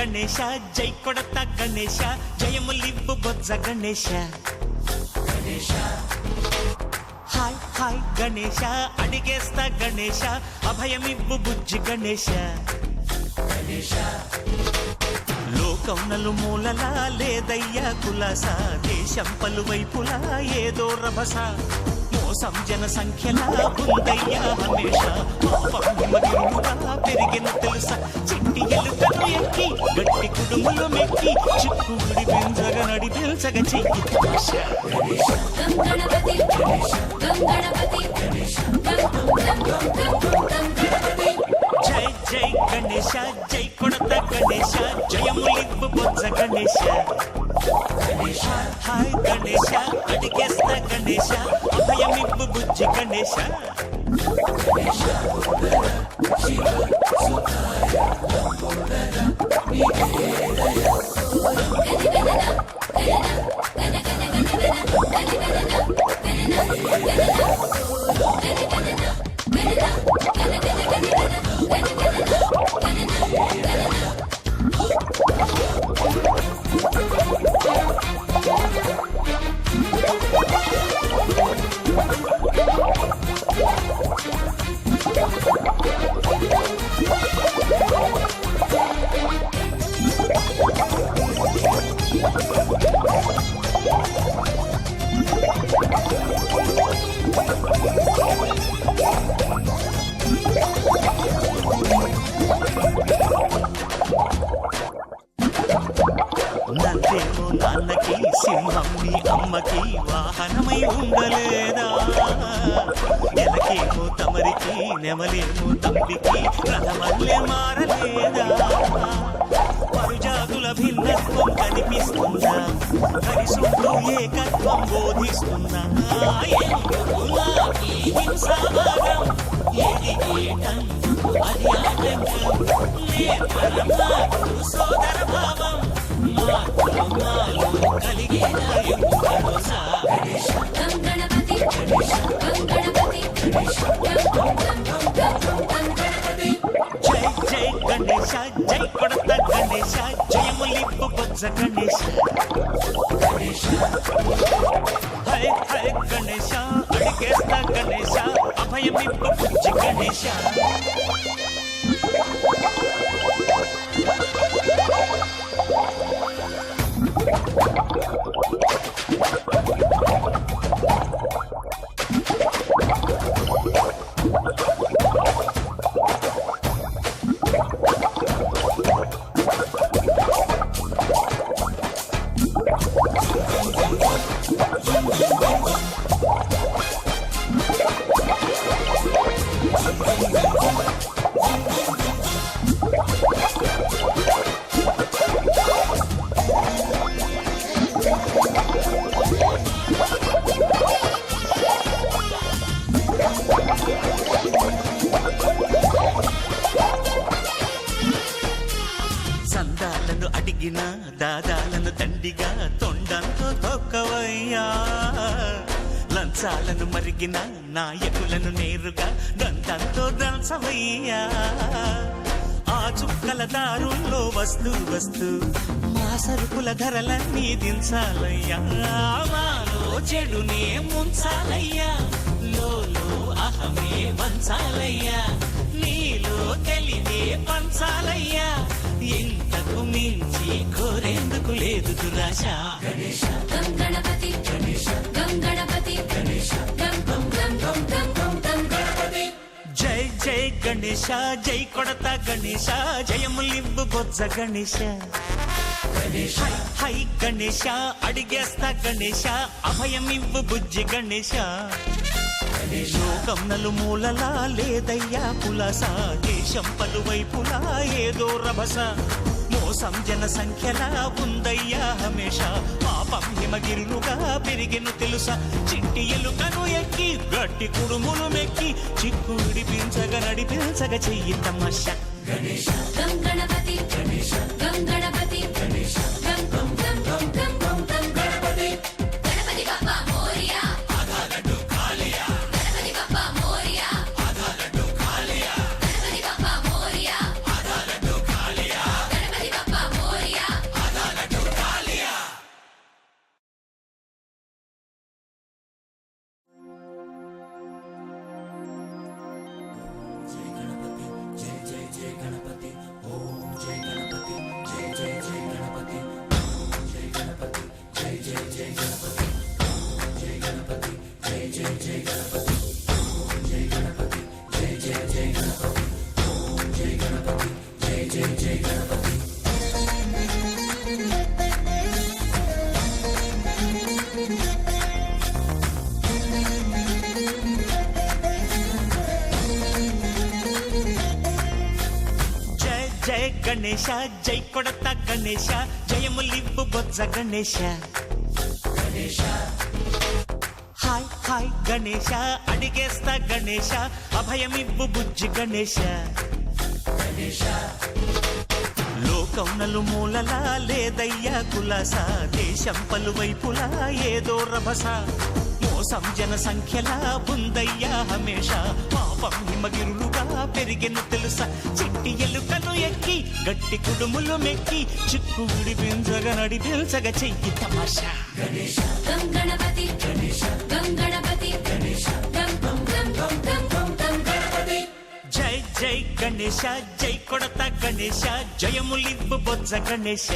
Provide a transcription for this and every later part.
గణేశ జై కొడత గణేశ జయములివ్వు బొజ్జ Ganesha hi hi Ganesha అడిగేస్తా Ganesha అభయమివ్వు బుజ్జి గణేశ లోకం నలుమూలలా లేదయ్యా కులాస దేశం పలువైపులా ఏదో రభస మోసం జన సంఖ్యలా ఉందయ్యా హమేష పాపముగా పెరిగిన తెలుసా చిట్టి ఎలుకను ఎక్కి గట్టి కుడుములు మెక్కి చిక్కుడి పెంచగ నడి పిల్చగ చెయ్యి తమాష జై జై గణేశ జై కొడత గణేశ జయములివ్వు బొజ్జ గణేశ హాయ్ గణేశ అడిగేస్తా గణేశ అభయమివ్వు బుజ్జి గణేశ నందేమో నాన్నకి సింహం నీ అమ్మకి వాహనమై ఉండలేదా ఎలకేమో తమరికి నెమలేమో తంపికి రథమల్లే మారలేదా పరుజాతుల భిన్నత్వం కనిపిస్తుందా హరిసుంటూ ఏకత్వం బోధిస్తుందా హింసాభాగం ఏది ఏటం అది ఆటంకం సోదర భావం జై జై గణేశ జై కొడత గణేశ జయములివ్వు బొజ్జ గణేశ హై హై గణేశ అడిగేస్తా గణేశ అభయమివ్వు బుజ్జి గణేశ సందాలను అడిగిన దాదాలను దండిగా తొండంతో తొక్కవయ్యా లంచాలను మరిగిన నాయకులను నేరుగా దంతంతో దంచవయ్యా ఆ చుక్కల దారుల్లో వస్తూ వస్తూ మా సరుకుల ధరలన్నీ దించాలయ్యా మాలో చెడునే ముంచాలయ్యా లోలో అహమే వంచాలయ్యా నీలో తెలివే పంచాలయ్యా ఇంతకు మించి కోరేందుకు లేదు దురాశ గణేశ గం గణపతి గణేశ గం గణపతి గణేశ గం గం గం గం గం గం గం గణపతి జై జై గణేశ జై కొడత గణేశ జయములివ్వు బొజ్జ గణేశ గణేశ హై గణేశ అడిగేస్తా గణేశ అభయమివ్వు బుజ్జి గణేశ లోకం నలుమూలలా లేదయ్యా పులస దేశం పలువైపులా ఏదో రభస మోసం జన సంఖ్యలా ఉందయ్యా హమేష పాపం హిమగిరులుగా పెరిగెను తెలుసా చిట్టి ఎలుకను ఎక్కి గట్టి కుడుములు మెక్కి చిక్కు విడిపించగ నడిపించగ చెయ్యి తమాష గణేశ గం గణపతి గణేశ గం గణపతి గణేశ గం గం గం గం గం గం గం గణపతి గణపతి బప్పా మోరియా ఆగా లడ్డు కాలియా గణపతి బప్పా మోరియా ఆగా లడ్డు కాలియా గణపతి బప్పా మోరియా ఆగా లడ్డు కాలియా గణపతి బప్పా గణేశ జై కొడత గణేశ జయములివ్వు బొజ్జ గణేశ హాయ్ హాయ్ గణేశ అడిగేస్తా గణేశ అభయమివ్వు బుజ్జి గణేశ లోకం నలుమూలలా లేదయ్యా కులాస దేశం పలువైపులా ఏదో రభస మోసం జన సంఖ్యలా ఉందయ్యా హమేష పాపం హిమగిరులుగా పెరిగెను తెలుసా చిట్టి ఎలుకలు ఎక్కి గట్టి కుడుములు మెక్కి చిక్కు విడిపించగ నడిపించగ చెయ్యి తమాషా గం గణపతి గం గణపతి గం గం గం గం గం గం గం గణపతి జై జై గణేశ జై కొడత గణేశ జయములివ్వు బొజ్జ గణేశ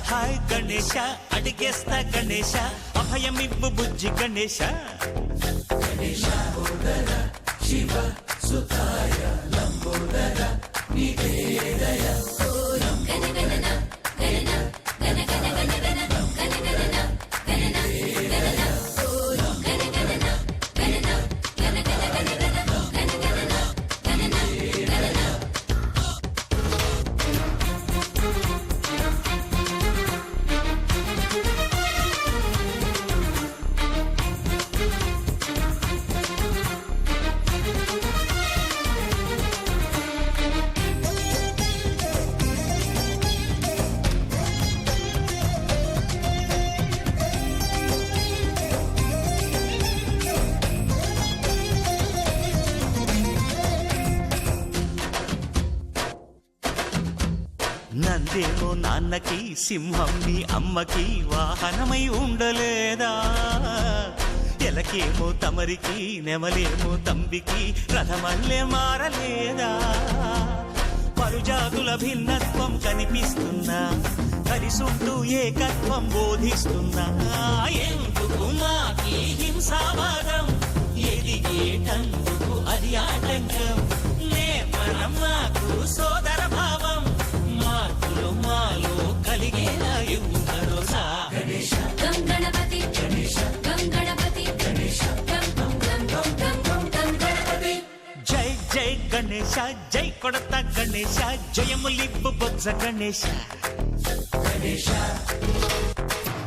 హాయ్ గణేశ అడిగేస్తా గణేశ అభయమివ్వు బుజ్జి గణేశ శివ సుతాయ లంబోదర నివేదయ గణ గణన గణన గణ గణ గణ గణ గణ గణన గణన గణన గణ గణన గణన గణ గణ గణ గణ గణ గణన గణన గణన నందేమో నాన్నకి సింహం నీ అమ్మకి వాహనమై ఉండలేదా ఎలకేమో తమరికి నెమలేమో తంబికి రథమల్లే మారలేదా పరుజాతుల భిన్నత్వం కనిపిస్తున్నా కలిసుంటూ ఏకత్వం బోధిస్తున్నా ఎందుకు మాకి హింసావాదం ఎదిగేటందుకు అది ఆటంకం నేపరం మాకు సోదర భావం మార్పులు మాలో కలిగేలా ఇవ్వు భరోసా గం గణపతి గం గణపతి గం గం గం గం గం గం గం గణపతి జై జై గణేశ జై కొడత గణేశ జయములివ్వు బొజ్జ గణేశ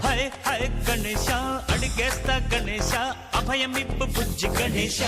హరే హరే గణేశ అడిగేస్తా గణేశ అభయమివ్వు బుజ్జి గణేశ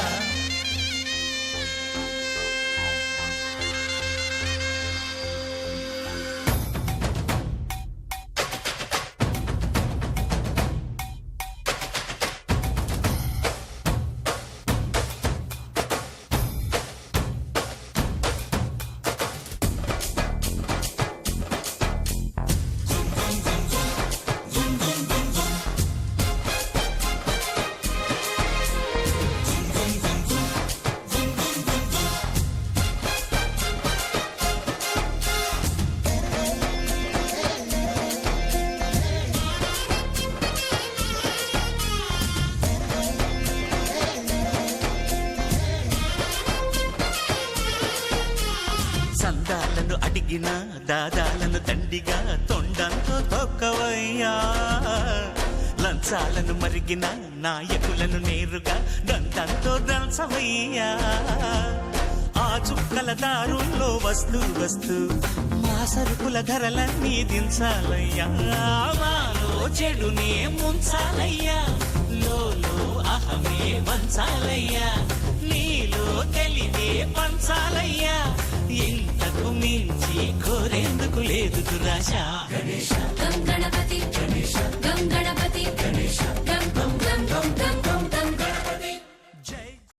సందాలను అడిగిన దాదాలను దండిగా తొండంతో తొక్కవయ్యా లంచాలను మరిగిన నాయకులను నేరుగా దంతంతో దంచవయ్యా ఆ చుక్కల దారుల్లో వస్తూ వస్తూ మా సరుకుల ధరలన్నీ దించాలయ్యా మాలో చెడునే ముంచాలయ్యా లోలో అహమే వంచాలయ్యా నీలో తెలివే పంచాలయ్యా ఇంతకు మించి కోరేందుకు లేదు దురాశ గం గణపతి గం గణపతి